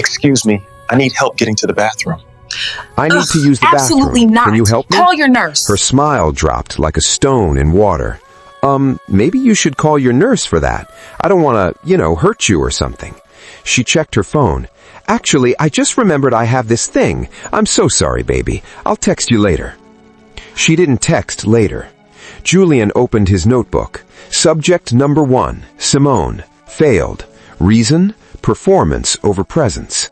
Excuse me, I need help getting to the bathroom. I need to use the bathroom. Absolutely not. Can you help me? Call your nurse. Her smile dropped like a stone in water. Maybe you should call your nurse for that. I don't want to, hurt you or something. She checked her phone. Actually, I just remembered I have this thing. I'm so sorry, baby. I'll text you later. She didn't text later. Julian opened his notebook. Subject number 1, Simone, failed. Reason, performance over presence.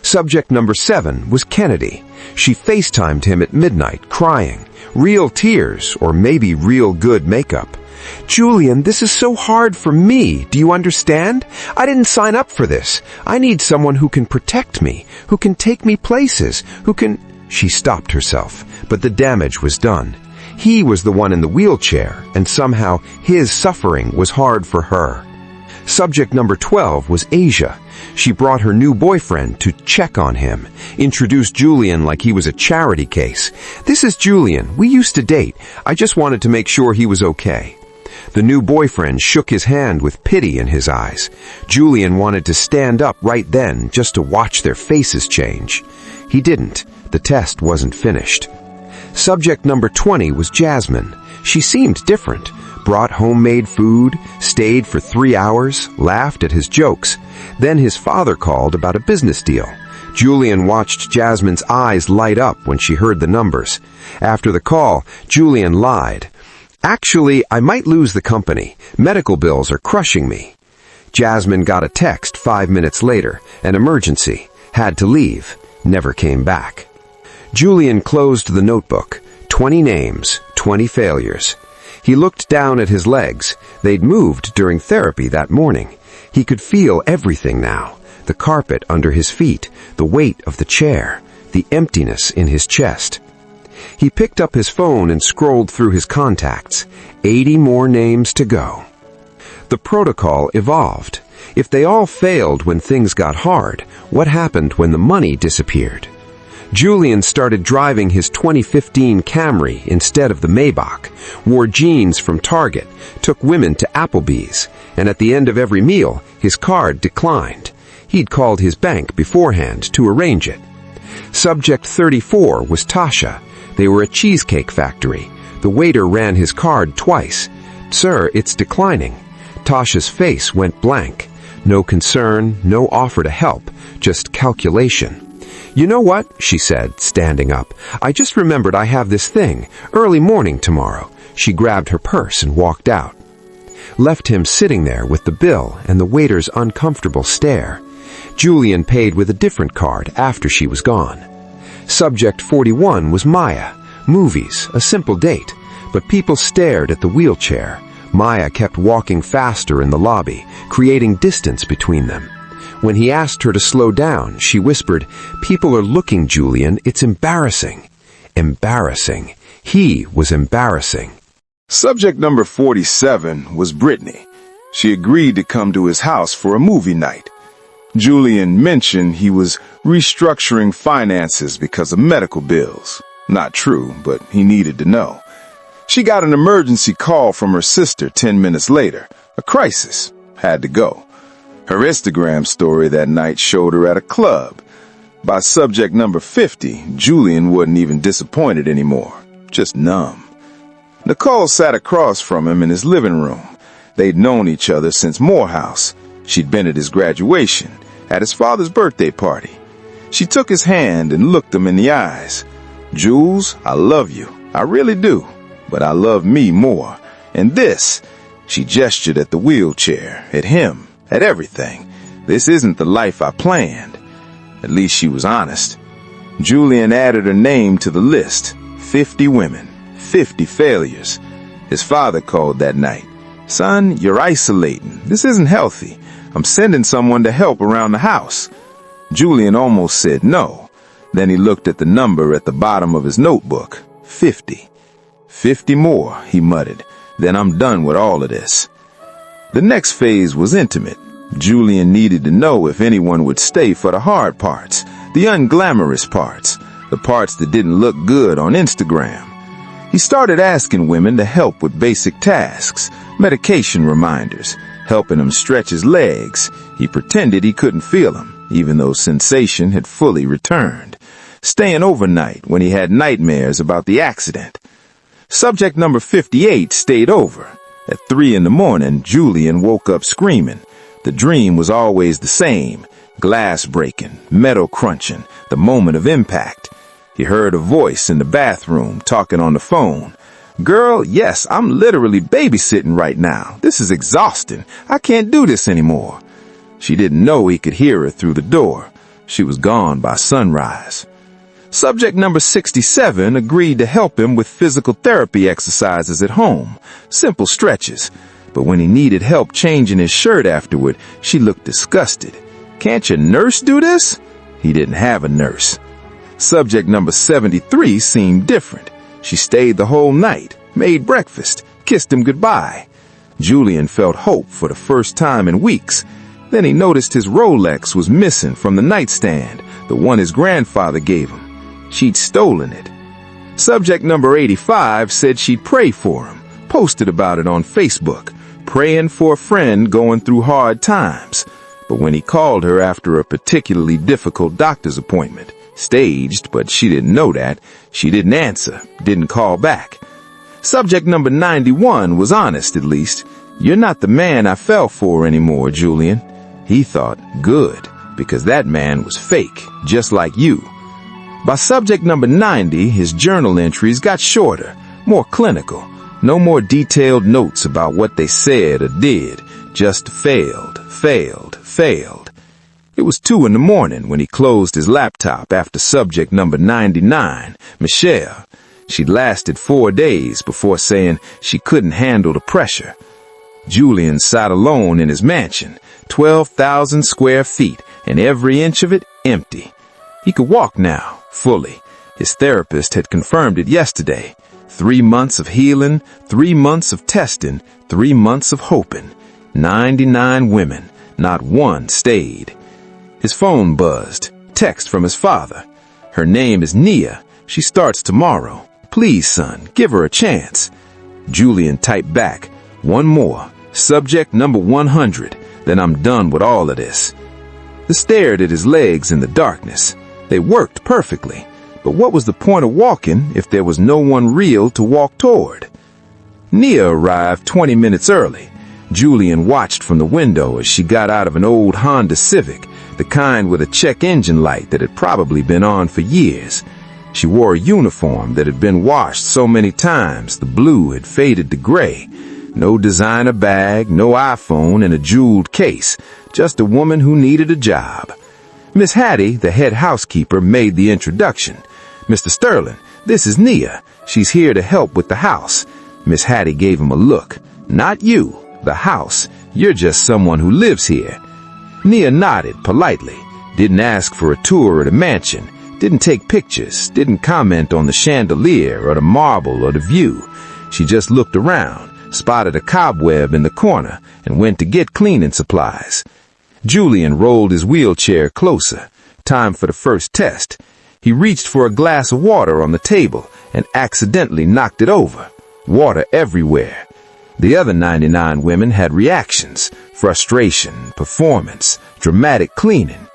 Subject number 7 was Kennedy. She FaceTimed him at midnight, crying. Real tears, or maybe real good makeup. Julian, this is so hard for me. Do you understand? I didn't sign up for this. I need someone who can protect me, who can take me places, who can... She stopped herself, but the damage was done. He was the one in the wheelchair, and somehow his suffering was hard for her. Subject number 12 was Asia. She brought her new boyfriend to check on him, introduced Julian like he was a charity case. This is Julian. We used to date. I just wanted to make sure he was okay. The new boyfriend shook his hand with pity in his eyes. Julian wanted to stand up right then just to watch their faces change. He didn't. The test wasn't finished. Subject number 20 was Jasmine. She seemed different. Brought homemade food, stayed for 3 hours, laughed at his jokes. Then his father called about a business deal. Julian watched Jasmine's eyes light up when she heard the numbers. After the call, Julian lied. Actually, I might lose the company. Medical bills are crushing me. Jasmine got a text 5 minutes later. An emergency. Had to leave. Never came back. Julian closed the notebook. 20 names, 20 failures. He looked down at his legs. They'd moved during therapy that morning. He could feel everything now. The carpet under his feet, the weight of the chair, the emptiness in his chest. He picked up his phone and scrolled through his contacts. 80 more names to go. The protocol evolved. If they all failed when things got hard, what happened when the money disappeared? Julian started driving his 2015 Camry instead of the Maybach, wore jeans from Target, took women to Applebee's, and at the end of every meal, his card declined. He'd called his bank beforehand to arrange it. Subject 34 was Tasha. They were a cheesecake factory. The waiter ran his card twice. "Sir, it's declining." Tasha's face went blank. No concern, no offer to help, just calculation. "You know what?" she said, standing up. "I just remembered I have this thing. Early morning tomorrow." She grabbed her purse and walked out. Left him sitting there with the bill and the waiter's uncomfortable stare. Julian paid with a different card after she was gone. Subject 41 was Maya. Movies, a simple date. But people stared at the wheelchair. Maya kept walking faster in the lobby, creating distance between them. When he asked her to slow down, she whispered, "People are looking, Julian. It's embarrassing." Embarrassing. He was embarrassing. Subject number 47 was Brittany. She agreed to come to his house for a movie night. Julian mentioned he was restructuring finances because of medical bills. Not true, but he needed to know. She got an emergency call from her sister 10 minutes later. A crisis. Had to go. Her Instagram story that night showed her at a club. By subject number 50, Julian wasn't even disappointed anymore. Just numb. Nicole sat across from him in his living room. They'd known each other since Morehouse. She'd been at his graduation, at his father's birthday party. She took his hand and looked him in the eyes. "Jules, I love you. I really do. But I love me more. And this," she gestured at the wheelchair, at him, at everything. "This isn't the life I planned." At least she was honest. Julian added her name to the list. 50 women, 50 failures. His father called that night. "Son, you're isolating. This isn't healthy. I'm sending someone to help around the house." Julian almost said no. Then he looked at the number at the bottom of his notebook. 50. 50 more, he muttered. "Then I'm done with all of this." The next phase was intimate. Julian needed to know if anyone would stay for the hard parts, the unglamorous parts, the parts that didn't look good on Instagram. He started asking women to help with basic tasks, medication reminders, helping him stretch his legs. He pretended he couldn't feel them. even though sensation had fully returned. Staying overnight when he had nightmares about the accident. Subject number 58 stayed over. At 3 a.m, Julian woke up screaming. The dream was always the same. Glass breaking, metal crunching, the moment of impact. He heard a voice in the bathroom talking on the phone. "Girl, yes, I'm literally babysitting right now. This is exhausting. I can't do this anymore." She didn't know he could hear her through the door. She was gone by sunrise. Subject number 67 agreed to help him with physical therapy exercises at home, simple stretches. But when he needed help changing his shirt afterward, she looked disgusted. "Can't your nurse do this?" He didn't have a nurse. Subject number 73 seemed different. She stayed the whole night, made breakfast, kissed him goodbye. Julian felt hope for the first time in weeks. Then he noticed his Rolex was missing from the nightstand, the one his grandfather gave him. She'd stolen it. Subject number 85 said she'd pray for him, posted about it on Facebook, praying for a friend going through hard times. But when he called her after a particularly difficult doctor's appointment, staged, but she didn't know that, she didn't answer, didn't call back. Subject number 91 was honest, at least. "You're not the man I fell for anymore, Julian." He thought, good, because that man was fake, just like you. By subject number 90, his journal entries got shorter, more clinical. No more detailed notes about what they said or did, just failed, failed, failed. It was 2 a.m. when he closed his laptop after subject number 99, Michelle. She'd lasted 4 days before saying she couldn't handle the pressure. Julian sat alone in his mansion, 12,000 square feet, and every inch of it empty. He could walk now, fully. His therapist had confirmed it yesterday. 3 months of healing, 3 months of testing, 3 months of hoping. 99 women, not one stayed. His phone buzzed. Text from his father. "Her name is Nia. She starts tomorrow. Please, son, give her a chance." Julian typed back, "One more. Subject number 100. Then I'm done with all of this." He stared at his legs in the darkness. They worked perfectly. But what was the point of walking if there was no one real to walk toward? Nia arrived 20 minutes early. Julian watched from the window as she got out of an old Honda Civic, the kind with a check engine light that had probably been on for years. She wore a uniform that had been washed so many times the blue had faded to gray. No designer bag, no iPhone, and a jeweled case. Just a woman who needed a job. Miss Hattie, the head housekeeper, made the introduction. "Mr. Sterling, this is Nia. She's here to help with the house." Miss Hattie gave him a look. "Not you, the house. You're just someone who lives here." Nia nodded politely, didn't ask for a tour of the mansion, didn't take pictures, didn't comment on the chandelier or the marble or the view. She just looked around, spotted a cobweb in the corner, and went to get cleaning supplies. Julian rolled his wheelchair closer. Time for the first test. He reached for a glass of water on the table and accidentally knocked it over. Water everywhere. The other 99 women had reactions: frustration, performance, dramatic cleaning.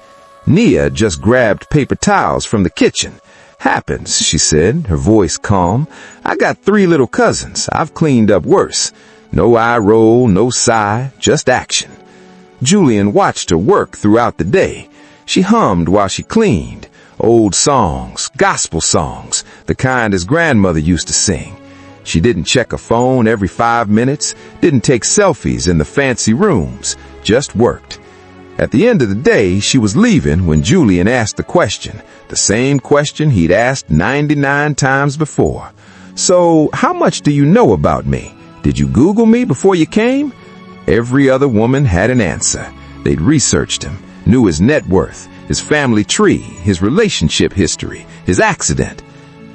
Nia just grabbed paper towels from the kitchen. "Happens," she said, her voice calm. "I got 3 little cousins. I've cleaned up worse." No eye roll, no sigh, just action. Julian watched her work throughout the day. She hummed while she cleaned. Old songs, gospel songs, the kind his grandmother used to sing. She didn't check a phone every 5 minutes, didn't take selfies in the fancy rooms, just worked. At the end of the day, she was leaving when Julian asked the question, the same question he'd asked 99 times before. "So, how much do you know about me? Did you Google me before you came?" Every other woman had an answer. They'd researched him, knew his net worth, his family tree, his relationship history, his accident.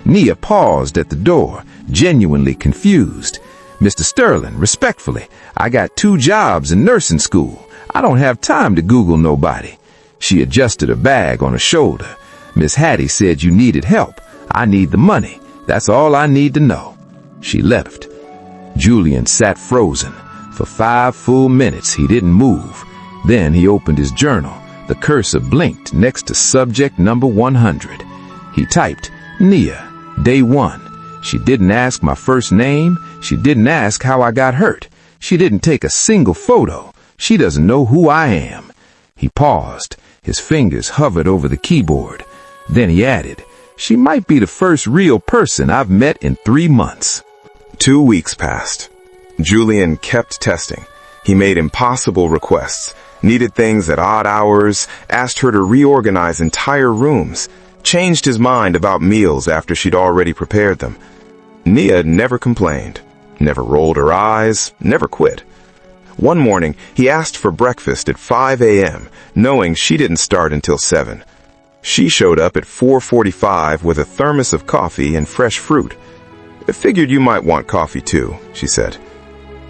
Nia paused at the door, genuinely confused. "Mr. Sterling, respectfully, I got 2 jobs in nursing school. I don't have time to Google nobody." She adjusted her bag on her shoulder. "Miss Hattie said you needed help. I need the money. That's all I need to know." She left. Julian sat frozen. For 5 full minutes he didn't move. Then he opened his journal, The cursor blinked next to subject number 100. He typed, Nia, day 1. She didn't ask my first name. She didn't ask how I got hurt. She didn't take a single photo. She doesn't know who I am. He paused. His fingers hovered over the keyboard. Then he added, she might be the first real person I've met in 3 months. 2 weeks passed. Julian kept testing. He made impossible requests, needed things at odd hours, asked her to reorganize entire rooms, changed his mind about meals after she'd already prepared them. Nia never complained, never rolled her eyes, never quit. One morning, he asked for breakfast at 5 a.m., knowing she didn't start until 7. She showed up at 4:45 with a thermos of coffee and fresh fruit. I figured you might want coffee too, she said.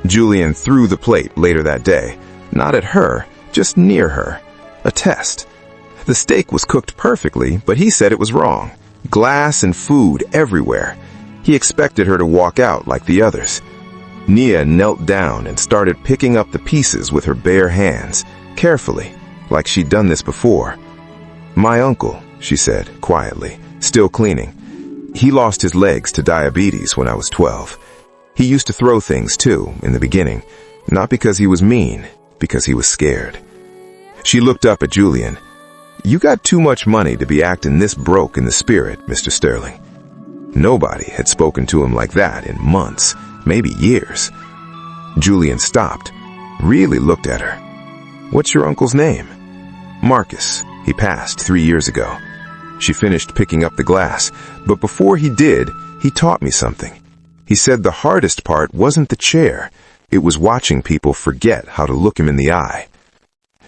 Julian threw the plate later that day, not at her, just near her. A test. The steak was cooked perfectly, but he said it was wrong. Glass and food everywhere. He expected her to walk out like the others. Nia knelt down and started picking up the pieces with her bare hands, carefully, like she'd done this before. My uncle, she said, quietly, still cleaning. He lost his legs to diabetes when I was 12. He used to throw things too, in the beginning, not because he was mean, because he was scared. She looked up at Julian. You got too much money to be acting this broke in the spirit, Mr. Sterling. Nobody had spoken to him like that in months, maybe years. Julian stopped, really looked at her. What's your uncle's name? Marcus. He passed 3 years ago. She finished picking up the glass, but before he did, he taught me something. He said the hardest part wasn't the chair, it was watching people forget how to look him in the eye.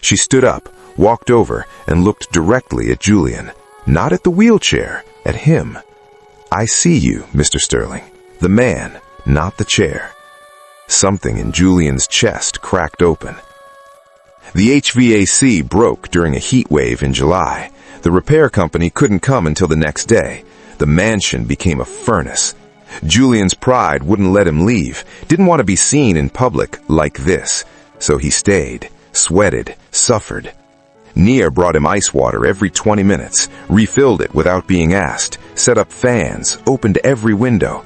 She stood up, walked over, and looked directly at Julian, not at the wheelchair, at him. I see you, Mr. Sterling, the man, not the chair. Something in Julian's chest cracked open. The HVAC broke during a heat wave in July. The repair company couldn't come until the next day. The mansion became a furnace. Julian's pride wouldn't let him leave, didn't want to be seen in public like this, so he stayed, sweated, suffered. Nia brought him ice water every 20 minutes, refilled it without being asked, set up fans, opened every window.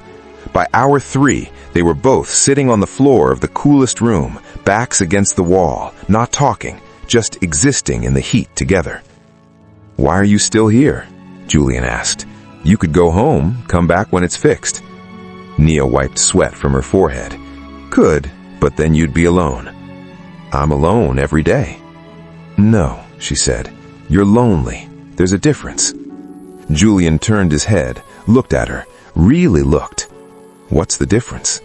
By hour 3, they were both sitting on the floor of the coolest room, backs against the wall, not talking, just existing in the heat together. Why are you still here? Julian asked. You could go home, come back when it's fixed. Nia wiped sweat from her forehead. Could, but then you'd be alone. I'm alone every day. No, she said. You're lonely. There's a difference. Julian turned his head, looked at her, really looked. What's the difference?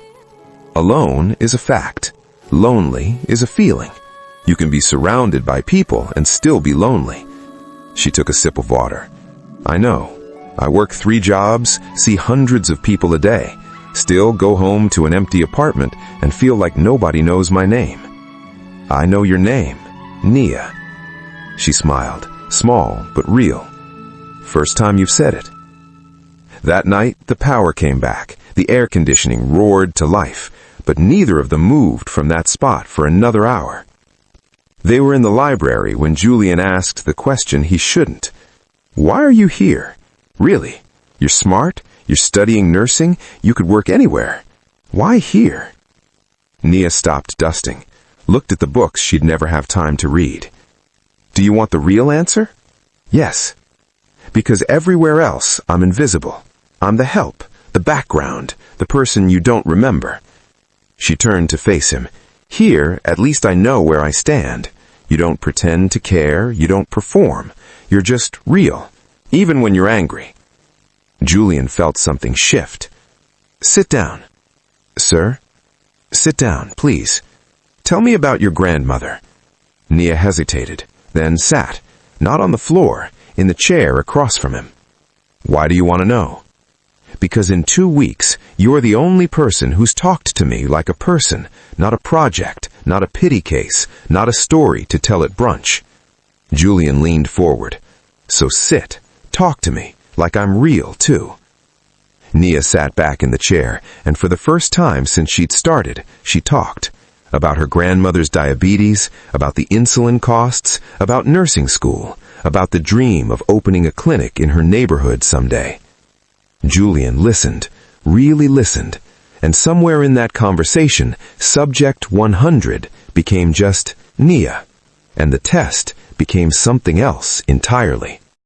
Alone is a fact. Lonely is a feeling. You can be surrounded by people and still be lonely. She took a sip of water. I know. I work 3 jobs, see hundreds of people a day, still go home to an empty apartment and feel like nobody knows my name. I know your name, Nia. She smiled, small but real. First time you've said it. That night, the power came back. The air conditioning roared to life, but neither of them moved from that spot for another hour. They were in the library when Julian asked the question he shouldn't. Why are you here? Really? You're smart? You're studying nursing? You could work anywhere. Why here? Nia stopped dusting, looked at the books she'd never have time to read. Do you want the real answer? Yes. Because everywhere else, I'm invisible. I'm the help, the background, the person you don't remember. She turned to face him. Here, at least I know where I stand. You don't pretend to care, you don't perform. You're just real, even when you're angry. Julian felt something shift. Sit down. Sir? Sit down, please. Tell me about your grandmother. Nia hesitated, then sat, not on the floor, in the chair across from him. Why do you want to know? Because in 2 weeks, you're the only person who's talked to me like a person, not a project, not a pity case, not a story to tell at brunch. Julian leaned forward. So sit, talk to me, like I'm real, too. Nia sat back in the chair, and for the first time since she'd started, she talked. About her grandmother's diabetes, about the insulin costs, about nursing school, about the dream of opening a clinic in her neighborhood someday. Julian listened, really listened, and somewhere in that conversation, subject 100 became just Nia, and the test became something else entirely.